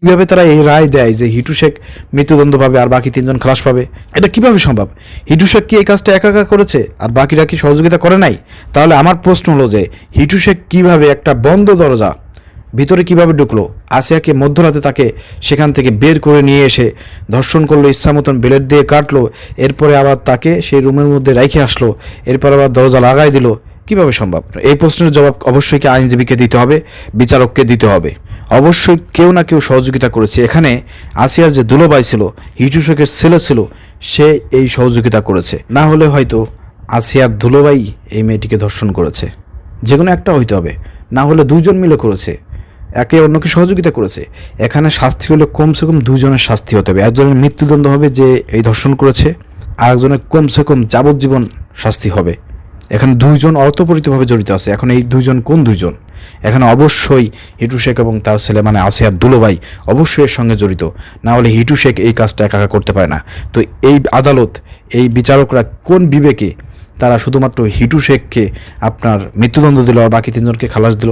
কিভাবে তারা এই রায় দেয় যে হিটু শেখ মৃত্যুদণ্ড পাবে আর বাকি তিনজন খালাস পাবে? এটা কিভাবে সম্ভব? হিটু শেখ কি এই কাজটা একা একা করেছে আর বাকিরা কি সহযোগিতা করে নাই? তাহলে আমার প্রশ্ন হলো যে হিটু শেখ কীভাবে একটা বন্ধ দরজা ভিতরে কিভাবে ঢুকলো? আসিয়াকে মধ্যরাতে তাকে সেখান থেকে বের করে নিয়ে এসে ধর্ষণ করলো, ইচ্ছা মতন ব্লেড দিয়ে কাটলো, এরপরে আবার তাকে সেই রুমের মধ্যে রেখে আসলো, এরপর আবার দরজা লাগাই দিল। কিভাবে সম্ভব? এই প্রশ্নের জবাব অবশ্যই কি আইনজীবীকে দিতে হবে, বিচারককে দিতে হবে। অবশ্যই কেউ না কেউ সহযোগিতা করেছে। এখানে আসিয়ার যে দুলোভাই ছিল, হিটু শেখের ছেলে ছিল, সে এই সহযোগিতা করেছে। না হলে হয়তো আসিয়ার দুলোভাই এই মেয়েটিকে ধর্ষণ করেছে। যে কোনো একটা হইতে হবে, না হলে দুইজন মিলে করেছে, একে অন্যকে সহযোগিতা করেছে। এখানে শাস্তি হলে কমসে কম দুইজনের শাস্তি হতে হবে। একজনের মৃত্যুদণ্ড হবে যে এই ধর্ষণ করেছে, আর একজনের কমসে কম যাবজ্জীবন শাস্তি হবে। এখানে দুইজন অতপরিতভাবে জড়িত আছে। এখন এই দুইজন কোন দুইজন? এখানে অবশ্যই হিটু শেখ এবং তার ছেলে মানে আসিয়ার দুলোভাই অবশ্যই এর সঙ্গে জড়িত। না হলে হিটু শেখ এই কাজটা একা একা করতে পারে না। তো এই আদালত, এই বিচারকরা কোন বিবেকে তারা শুধুমাত্র হিটু শেখকে আপনার মৃত্যুদণ্ড দিল আর বাকি তিনজনকে খালাস দিল?